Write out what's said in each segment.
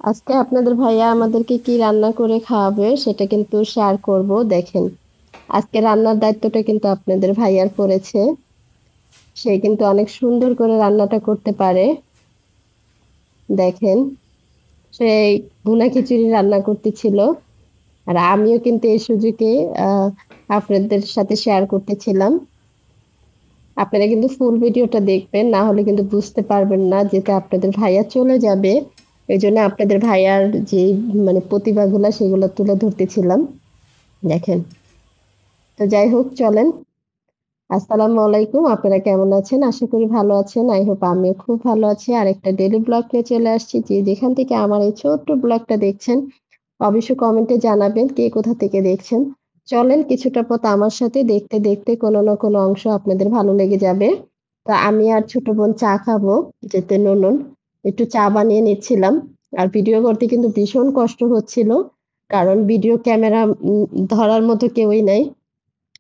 আজকে আপনাদের ভাইয়া আমাদেরকে কি রান্না করে খাওয়াবে সেটা কিন্তু শেয়ার করব। দেখেন, আজকে রান্নার দায়িত্বটা কিন্তু আপনাদের ভাইয়ার পড়েছে। সে কিন্তু অনেক সুন্দর করে রান্নাটা করতে পারে। দেখেন, সে ভুনা খিচুড়ি রান্না করতেছিল, আর আমিও কিন্তু এই সুযোগে আহ আপনাদের সাথে শেয়ার করতেছিলাম। আপনারা কিন্তু ফুল ভিডিওটা দেখবেন, না হলে কিন্তু বুঝতে পারবেন না, যেটা আপনাদের ভাইয়া চলে যাবে। এই জন্য আপনাদের ভাইয়ার যে প্রতিভাগুলা সেগুলো তুলে ধরতেছিলাম। দেখেন, তো যাই হোক, চলেন। আসসালামু আলাইকুম, আপনারা কেমন আছেন? আশা করি ভালো আছেন। আই হোপ আমিও খুব ভালো আছি। আর একটা ডেইলি ব্লগ নিয়ে চলে আসছি। যে যেখান থেকে আমার এই ছোট্ট ব্লগটা দেখছেন, অবশ্যই কমেন্টে জানাবেন কে কোথা থেকে দেখছেন। চলেন কিছুটা পথ আমার সাথে দেখতে দেখতে কোনো না কোনো অংশ আপনাদের ভালো লেগে যাবে। তো আমি আর ছোট বোন চা খাবো, যেতে নুন একটু চা বানিয়ে নিচ্ছিলাম। আর ভিডিও করতে কিন্তু ভীষণ কষ্ট হচ্ছিল, কারণ ভিডিও ক্যামেরা ধরার মতো কেউই নাই।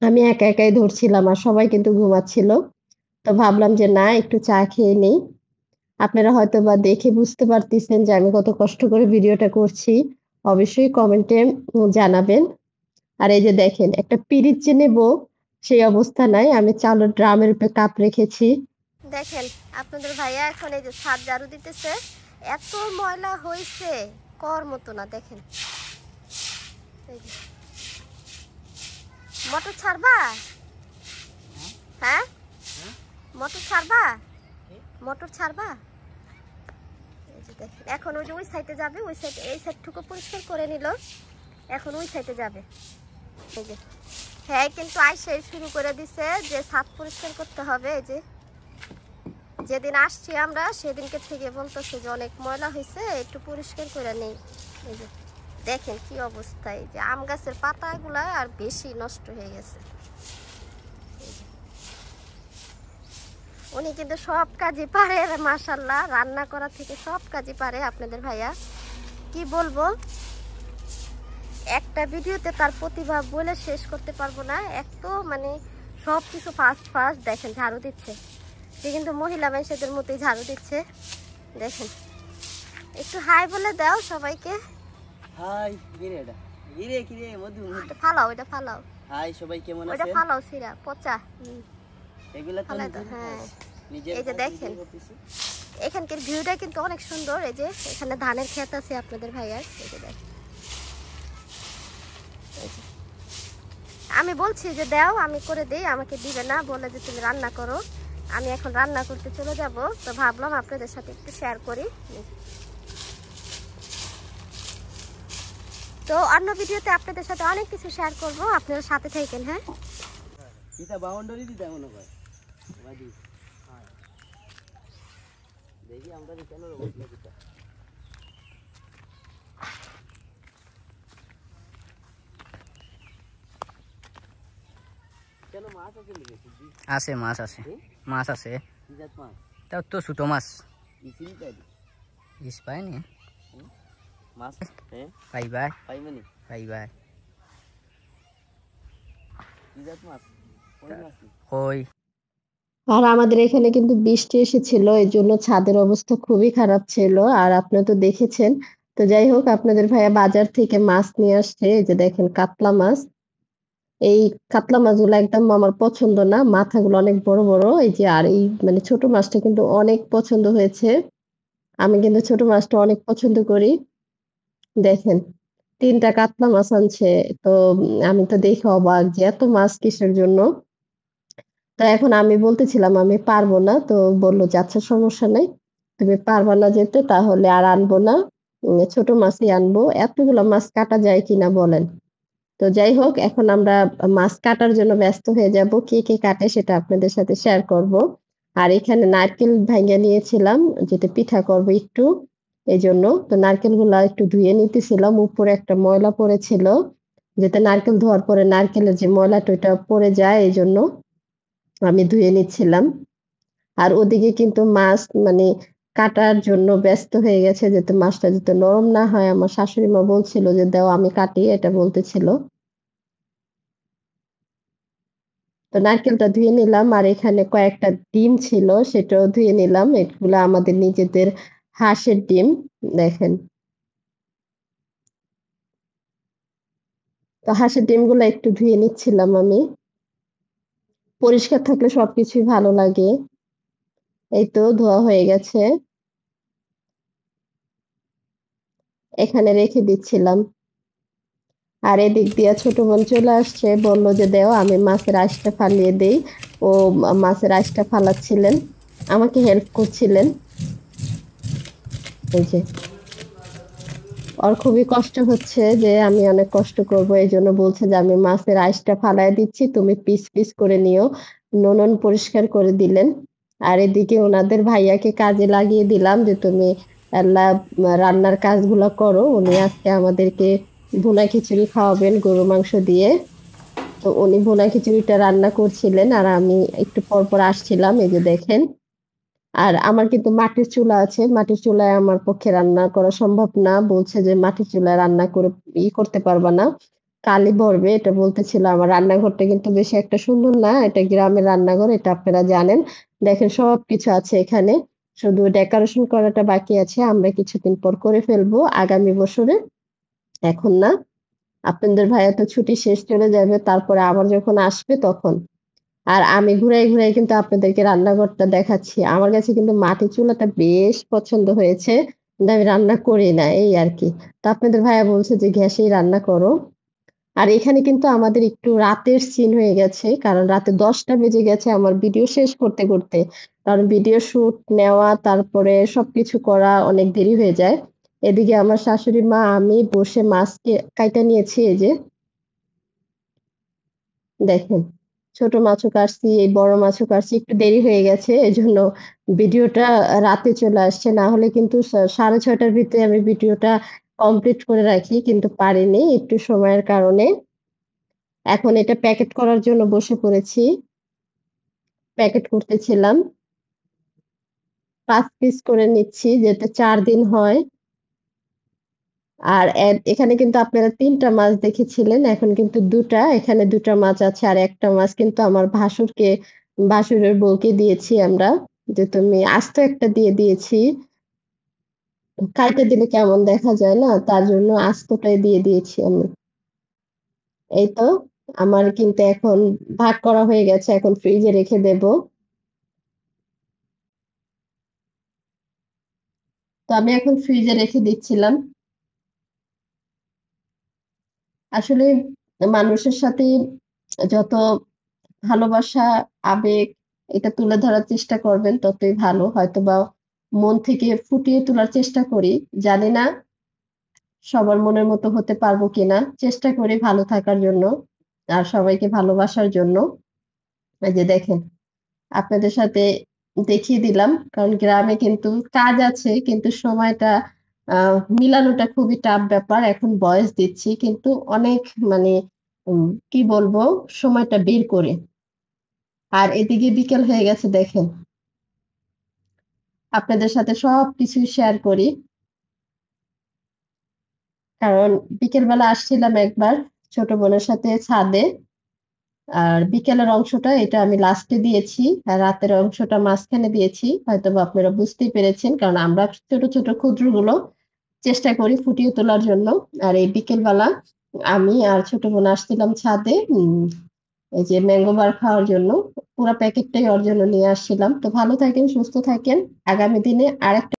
আমি একা একাই ধরছিলাম, আর সবাই কিন্তু ঘুমাচ্ছিল। তো ভাবলাম যে না, একটু চা খেয়ে নেই। আপনারা হয়তোবা দেখে বুঝতে পারতেছেন যে আমি কত কষ্ট করে ভিডিওটা করছি। অবশ্যই কমেন্টে জানাবেন। আর এই যে দেখেন, একটা পিরিচ যে নেবো সেই অবস্থা নাই। আমি চালের ড্রামের উপরে কাপ রেখেছি। দেখেন, আপনাদের ভাইয়া এখন এই যে ছাদ ঝাড়ু দিতেছে। এত ময়লা হয়েছে, কর মতো না। দেখেন, মোটর ছাড়বা? হ্যাঁ, মোটর ছাড়বা? মোটর ছাড়বা? দেখেন, এখন ওই যে ওই সাইডে যাবে, ওই সাইডে এই সাইডটুকু পরিষ্কার করে নিল, এখন ওই সাইডে যাবে। এই যে হ্যাঁ, কিন্তু আইসে শুরু করে দিছে যে ছাদ পরিষ্কার করতে হবে। এই যে যেদিন আসছি আমরা সেদিনকে থেকে বলতেছে যে অনেক ময়লা হয়েছে, একটু পরিষ্কার করে নেই। এই যে দেখেন কি অবস্থা, এই যে আম গাছের পাতাগুলা আর বেশি নষ্ট হয়ে গেছে। উনি কিন্তু সব কাজই পারে, মাশাআল্লাহ, রান্না করা থেকে সব কাজই পারে আপনাদের ভাইয়া। কি বলবো, একটা ভিডিওতে তার প্রতিভা বলে শেষ করতে পারবো না। এত সব কিছু ফাস্ট ফাস্ট। দেখেন ঝাড়ু দিচ্ছে, সে কিন্তু মহিলা মানুষদের মতোই ঝাড়ু দিচ্ছে। দেখেন, একটু হাই বলে দাও সবাইকে। হাই, ফালাও, ওইটা ফালাও। হাই সবাই, কেমন আছেন? ওইটা ফালাও, সিরা পচা এগুলা তো। হ্যাঁ, এই যে দেখেন, এখানকার ভিউটা কিন্তু অনেক সুন্দর। এই যে এখানে ধানের ক্ষেত আছে আপনাদের ভাইয়ার। এই যে দেখেন, আমি বলছি যে দাও, আমি করে দিই, আমাকে দিবে না, বলে যে তুমি রান্না করো। আমি এখন রান্না করতে চলে যাব, তো ভাবলাম আপনাদের সাথে একটু শেয়ার করি। তো অন্য ভিডিওতে আপনাদের সাথে অনেক কিছু শেয়ার করব, আপনারা সাথে থাকেন। হ্যাঁ, এটা বাউন্ডারি দিতে মনে হয় দেখি আমরা কেন অবস্থা দিতে। আছে মাছ, আছে মাছ আছে। তাও তো ছোট মাছ ইস পাইনি মাছ পাইবা, পাইবানি পাইবা। কই, আর আমাদের এখানে কিন্তু বৃষ্টি এসেছিল, এই জন্য ছাদের অবস্থা খুবই খারাপ ছিল, আর আপনি তো দেখেছেন। তো যাই হোক, আপনাদের ভাইয়া বাজার থেকে মাছ নিয়ে আসছে। এই যে দেখেন, কাতলা মাছ। এই কাতলা মাছগুলো একদম আমার পছন্দ না, মাথাগুলো অনেক বড় বড়। এই যে, আর এই ছোট মাছটা কিন্তু অনেক পছন্দ হয়েছে। আমি কিন্তু ছোট মাছটা অনেক পছন্দ করি। দেখেন, ৩টা কাতলা মাছ আনছে। তো আমি তো দেখে অবাক যে এত মাছ কিসের জন্য। তো এখন আমি বলতেছিলাম আমি পারবো না, তো বললো যে আচ্ছা, সমস্যা নাই, তুমি পারবা না যেতে, তাহলে আর আনবো না, ছোট মাছই আনবো। এতগুলো মাছ কাটা যায় কিনা বলেন। তো যাই হোক, এখন আমরা মাছ কাটার জন্য ব্যস্ত হয়ে যাব। কে কে কাটে সেটা আপনাদের সাথে শেয়ার করব। আর এখানে নারকেল ভাঙ্গা নিয়েছিলাম, যেটা পিঠা করব একটু, এই জন্য। তো নারকেল গুলা একটু ধুয়ে নিতেছিলাম, উপরে একটা ময়লা পড়েছিল, যাতে নারকেল ধোয়ার পরে নারকেলের যে ময়লাটা ওইটা পড়ে যায়, এই জন্য আমি ধুয়ে নিচ্ছিলাম। আর ওদিকে কিন্তু মাছ কাটার জন্য ব্যস্ত হয়ে গেছে, যাতে মাছটা যাতে নরম না হয়। আমার শাশুড়ি মা বলছিল যে দাও আমি কাটি, এটা বলতেছিল। তো নারকেলটা ধুয়ে নিলাম, আর এখানে কয়েকটা ডিম ছিল, সেটাও ধুয়ে নিলাম। এগুলো আমাদের নিজেদের হাঁসের ডিম। দেখেন, তো হাঁসের ডিমগুলো একটু ধুয়ে নিচ্ছিলাম আমি। পরিষ্কার থাকলে সবকিছুই ভালো লাগে। এই তো ধোয়া হয়ে গেছে। এখানে রেখে দিচ্ছিলাম। আর এদিক দিয়া ছোট বোন চলে আসছে। বলল যে, "দেও আমি মাছের আঁশটা ফালিয়ে দেই।" ও মাছের আঁশটা ফালাচ্ছিলেন। আমাকে হেল্প করছিলেন। এই যে। ওর খুবই কষ্ট হচ্ছে যে আমি অনেক কষ্ট করব। এজন্য বলছে যে, "আমি মাছের আঁশটা ফালায় দিচ্ছি। তুমি পিস, পিস করে নিও।" উনুন পরিষ্কার করে দিলেন। আর এদিকে উনাদের ভাইয়াকে কাজে লাগিয়ে দিলাম যে, "তুমি লা রান্নার কাজগুলা করো।" উনি আজকে আমাদেরকে ভুনা খিচুড়ি খাওয়াবেন গরুর মাংস দিয়ে। তো উনি ভুনা খিচুড়িটা রান্না করছিলেন আর আমি একটু পর, পর আসছিলাম। এই যে দেখেন। আর আমার কিন্তু মাটির চুলা আছে। মাটির চুলায় আমার পক্ষে রান্না করা সম্ভব না। বলছে যে, "মাটির চুলায় রান্না করে করতে পারবা না। কালি পড়বে।" এটা বলতেছিল। আমার রান্নাঘরটা কিন্তু বেশি একটা সুন্দর না। এটা গ্রামের রান্নাঘর। এটা আপনারা জানেন। দেখেন সবকিছু আছে এখানে। শুধু ডেকোরেশন করাটা বাকি আছে। আমরা কিছুদিন পর করে ফেলবো আগামী বছরে। এখন না। আপনাদের ভাইয়া তো ছুটি শেষ চলে যাবে। তারপরে আবার যখন আসবে তখন। আর আমি ঘুরাই, ঘুরাই কিন্তু আপনাদেরকে রান্নাঘরটা দেখাচ্ছি। আমার কাছে কিন্তু মাটির চুলাটা বেশ পছন্দ হয়েছে। কিন্তু আমি রান্না করি না এই আরকি। তো আপনাদের ভাইয়া বলছে যে, "গ্যাসেই রান্না করো।" আর এখানে কিন্তু আমাদের একটু রাতের সিন হয়ে গেছে। কারণ রাতে ১০টা বেজে গেছে আমার ভিডিও শেষ করতে, করতে। কারণ ভিডিও শুট নেওয়া, তারপরে সবকিছু করা অনেক দেরি হয়ে যায়। এদিকে আমার শাশুড়ি মা, আমি বসে মাছকে কাইটা নিয়েছি এই যে। দেখেন, ছোট মাছও কাটছি, এই বড় মাছও কাটছি। একটু দেরি হয়ে গেছে। এজন্য ভিডিওটা রাতে চলে আসছে। না হলে কিন্তু ৬:৩০ টার ভিতরে আমি ভিডিওটা কমপ্লিট করে রাখি। কিন্তু পারিনি একটু সময়ের কারণে। এখন এটা প্যাকেট করার জন্য বসে পড়েছি। প্যাকেট করতেছিলাম। ৫ পিস করে নিচ্ছি যাতে ৪ দিন হয়। আর এখানে কিন্তু আপনারা ৩ টা মাছ দেখেছিলেন। এখন কিন্তু ২ টা। এখানে ২ টা মাছ আছে। আর ১ টা মাছ কিন্তু আমার ভাসুরের বউকে দিয়েছি আমরা। যে তুমি আস্ত একটা দিয়ে দিয়েছি। কাইটে দিলে কেমন দেখা যায় না? তার জন্য আস্তটাই দিয়ে দিয়েছি আমি। এই তো আমার কিন্তু এখন ভাগ করা হয়ে গেছে। এখন ফ্রিজে রেখে দেব। তো আমি এখন ফ্রিজে রেখে দিচ্ছিলাম। আসলে মানুষের সাথে যত ভালোবাসা, আবেগ এটা তুলে ধরার চেষ্টা করবেন ততই ভালো। হয়তোবা মন থেকে ফুটিয়ে তোলার চেষ্টা করি। জানি না সবার মনের মতো হতে পারবো কিনা। চেষ্টা করি ভালো থাকার জন্য। আর সবাইকে ভালোবাসার জন্য। এই যে দেখেন, আপনাদের সাথে দেখিয়ে দিলাম। কারণ গ্রামে কিন্তু কাজ আছে কিন্তু সময়টা আ মিলানোটা খুবই টাফ ব্যাপার। এখন ভয়েস দিচ্ছি কিন্তু অনেক মানে কি বলবো সময়টা বের করে। আর এদিকে বিকেল হয়ে গেছে দেখেন। আপনাদের সাথে সবকিছু শেয়ার করি। কারণ বিকেলবেলা আসছিলাম একবার ছোট বোনের সাথে ছাদে। আর বিকেলের অংশটা এটা আমি লাস্টে দিয়েছি। আর রাতের অংশটা মাঝখানে দিয়েছি। হয়তোবা আপনারা বুঝতেই পেরেছেন। কারণ আমরা ছোট, ছোট ক্ষুদ্রগুলো চেষ্টা করি ফুটিয়ে তোলার জন্য। আর এই বিকেলবেলা আমি আর ছোট বোন আসছিলাম ছাদে এই যে ম্যাঙ্গো বার খাওয়ার জন্য। পুরা প্যাকেটটাই ওর জন্য নিয়ে আসছিলাম। তো ভালো থাকেন, সুস্থ থাকেন। আগামী দিনে আরেকটা